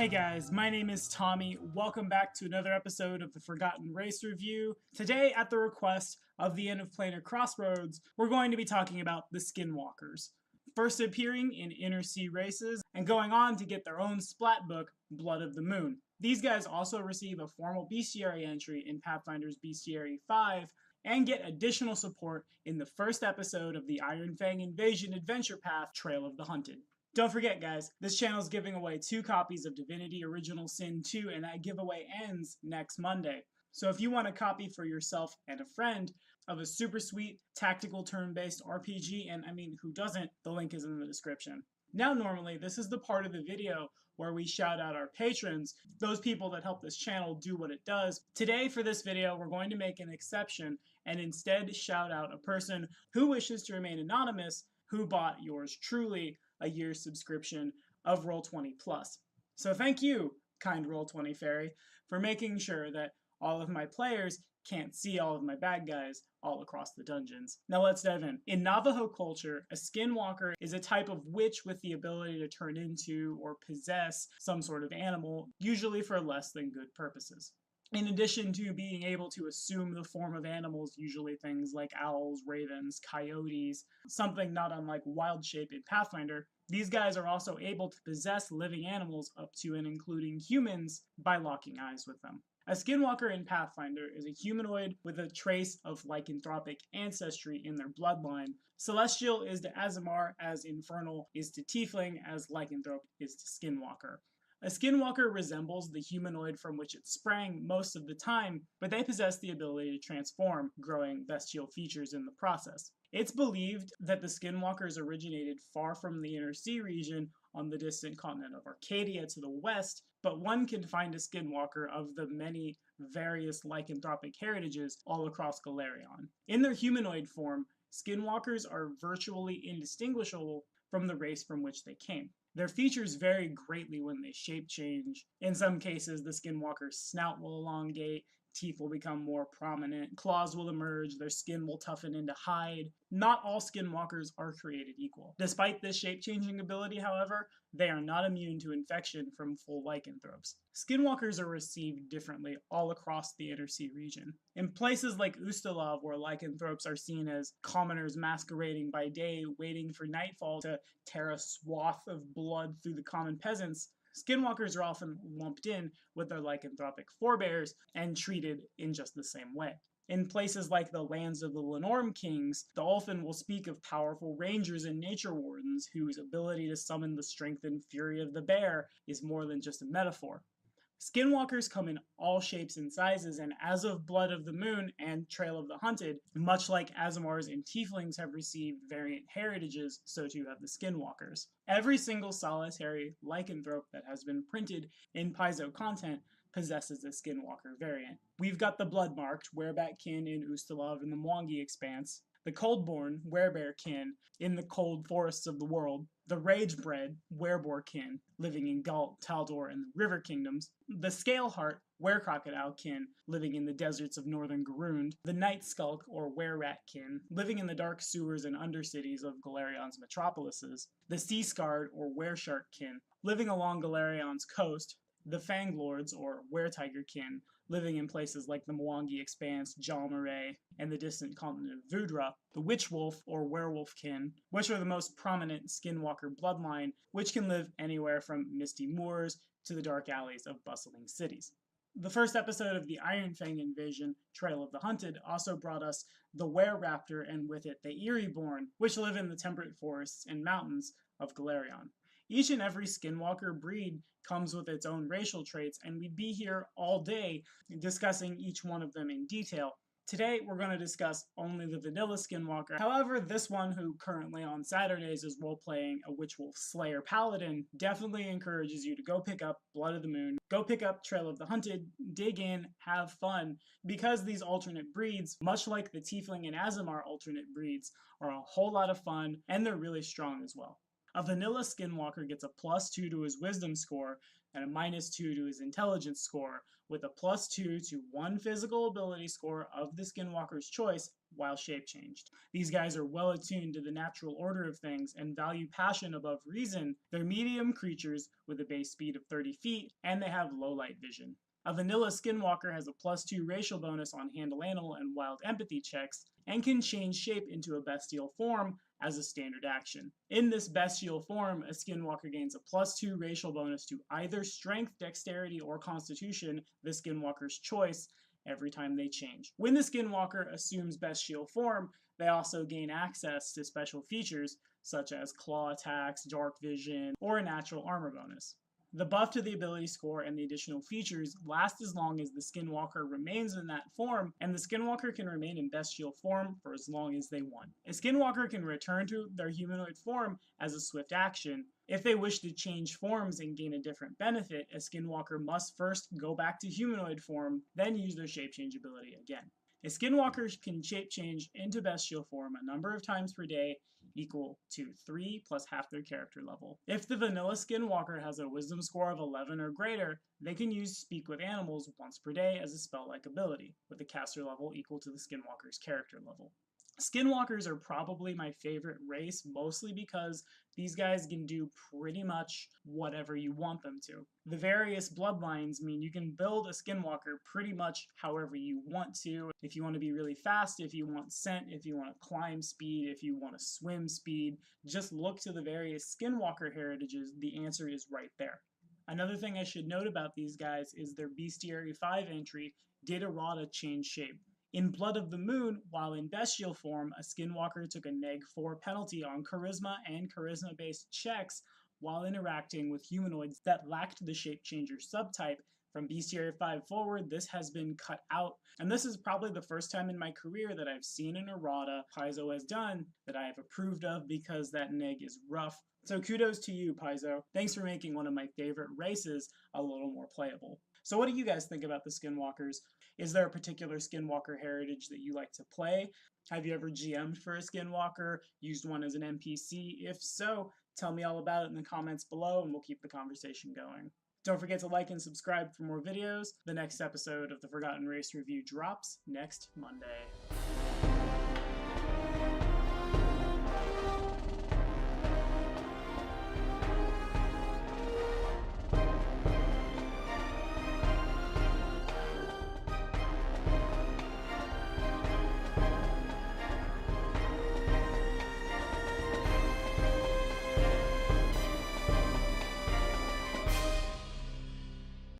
Hey guys, my name is Tommy. Welcome back to another episode of the Forgotten Race Review. Today, at the request of the end of PLANAR CROSSROADS, we're going to be talking about the Skinwalkers. First appearing in Inner Sea Races, and going on to get their own splat book, Blood of the Moon. These guys also receive a formal bestiary entry in Pathfinder's Bestiary 5, and get additional support in the first episode of the Iron Fang Invasion Adventure Path, Trail of the Hunted. Don't forget, guys, this channel is giving away 2 copies of Divinity Original Sin 2, and that giveaway ends next Monday. So if you want a copy for yourself and a friend of a super sweet tactical turn-based RPG, and I mean, who doesn't, the link is in the description. Now, normally, this is the part of the video where we shout out our patrons, those people that help this channel do what it does. Today, for this video, we're going to make an exception and instead shout out a person who wishes to remain anonymous who bought yours truly a year's subscription of Roll20 Plus. So thank you, kind Roll20 Fairy, for making sure that all of my players can't see all of my bad guys all across the dungeons. Now let's dive in. In Navajo culture, a Skinwalker is a type of witch with the ability to turn into or possess some sort of animal, usually for less than good purposes. In addition to being able to assume the form of animals, usually things like owls, ravens, coyotes, something not unlike Wild Shape in Pathfinder, these guys are also able to possess living animals up to and including humans by locking eyes with them. A Skinwalker in Pathfinder is a humanoid with a trace of lycanthropic ancestry in their bloodline. Celestial is to Aasimar as Infernal is to Tiefling as Lycanthrope is to Skinwalker. A Skinwalker resembles the humanoid from which it sprang most of the time, but they possess the ability to transform, growing bestial features in the process. It's believed that the Skinwalkers originated far from the Inner Sea region on the distant continent of Arcadia to the west, but one can find a Skinwalker of the many various lycanthropic heritages all across Golarion. In their humanoid form, Skinwalkers are virtually indistinguishable from the race from which they came. Their features vary greatly when they shape change. In some cases, the Skinwalker's snout will elongate, teeth will become more prominent, claws will emerge, their skin will toughen into hide. Not all Skinwalkers are created equal. Despite this shape-changing ability, however, they are not immune to infection from full lycanthropes. Skinwalkers are received differently all across the Inner Sea region. In places like Ustalav, where lycanthropes are seen as commoners masquerading by day, waiting for nightfall to tear a swath of blood through the common peasants, Skinwalkers are often lumped in with their lycanthropic forebears and treated in just the same way. In places like the lands of the Lenorm kings, the Ulfin will speak of powerful rangers and nature wardens whose ability to summon the strength and fury of the bear is more than just a metaphor. Skinwalkers come in all shapes and sizes, and as of Blood of the Moon and Trail of the Hunted, much like Aasimars and Tieflings have received variant heritages, so too have the Skinwalkers. Every single solitary lycanthrope that has been printed in Paizo content possesses a Skinwalker variant. We've got the Bloodmarked, Wereback kin in Ustalav and the Mwangi Expanse, the Coldborn, Werebear kin in the cold forests of the world, the Ragebred, Wereboar kin living in Galt, Taldor, and the River Kingdoms, the Scaleheart, Werecrocodile kin living in the deserts of northern Garund, the Nightskulk or Wererat kin living in the dark sewers and undercities of Golarion's metropolises, the Seascarred or Wereshark kin living along Golarion's coast, the Fanglords, or Weretiger kin, living in places like the Mwangi Expanse, Jalmaray, and the distant continent of Vudra, the Witchwolf, or Werewolf kin, which are the most prominent Skinwalker bloodline, which can live anywhere from misty moors to the dark alleys of bustling cities. The first episode of the Iron Fang Invasion, Trail of the Hunted, also brought us the Were-Raptor and with it the Eerieborn, which live in the temperate forests and mountains of Golarion. Each and every Skinwalker breed comes with its own racial traits, and we'd be here all day discussing each one of them in detail. Today, we're going to discuss only the vanilla Skinwalker. However, this one, who currently on Saturdays is role-playing a Witchwolf Slayer Paladin, definitely encourages you to go pick up Blood of the Moon, go pick up Trail of the Hunted, dig in, have fun, because these alternate breeds, much like the Tiefling and Aasimar alternate breeds, are a whole lot of fun, and they're really strong as well. A vanilla Skinwalker gets a +2 to his wisdom score and a -2 to his intelligence score, with a +2 to 1 physical ability score of the Skinwalker's choice while shape-changed. These guys are well attuned to the natural order of things and value passion above reason. They're medium creatures with a base speed of 30 feet, and they have low light vision. A vanilla Skinwalker has a +2 racial bonus on handle animal and wild empathy checks, and can change shape into a bestial form as a standard action. In this bestial form, a Skinwalker gains a +2 racial bonus to either strength, dexterity, or constitution, the Skinwalker's choice, every time they change. When the Skinwalker assumes bestial form, they also gain access to special features such as claw attacks, dark vision, or a natural armor bonus. The buff to the ability score and the additional features last as long as the Skinwalker remains in that form, and the Skinwalker can remain in bestial form for as long as they want. A Skinwalker can return to their humanoid form as a swift action. If they wish to change forms and gain a different benefit, a Skinwalker must first go back to humanoid form, then use their shape change ability again. A Skinwalker can shape change into bestial form a number of times per day, equal to 3 plus half their character level. If the vanilla Skinwalker has a wisdom score of 11 or greater, they can use Speak with Animals once per day as a spell-like ability, with a caster level equal to the Skinwalker's character level. Skinwalkers are probably my favorite race, mostly because these guys can do pretty much whatever you want them to. The various bloodlines mean you can build a Skinwalker pretty much however you want to. If you want to be really fast, if you want scent, if you want to climb speed, if you want to swim speed, just look to the various Skinwalker heritages, the answer is right there. Another thing I should note about these guys is their Bestiary 5 entry did errata change shape. In Blood of the Moon, while in bestial form, a Skinwalker took a -4 penalty on charisma and charisma-based checks while interacting with humanoids that lacked the shape changer subtype. From Bestiary 5 forward, this has been cut out, and this is probably the first time in my career that I've seen an errata Paizo has done that I have approved of, because that neg is rough. So kudos to you, Paizo. Thanks for making one of my favorite races a little more playable. So what do you guys think about the Skinwalkers? Is there a particular Skinwalker heritage that you like to play? Have you ever GM'd for a Skinwalker, used one as an NPC? If so, tell me all about it in the comments below and we'll keep the conversation going. Don't forget to like and subscribe for more videos. The next episode of the Forgotten Race Review drops next Monday.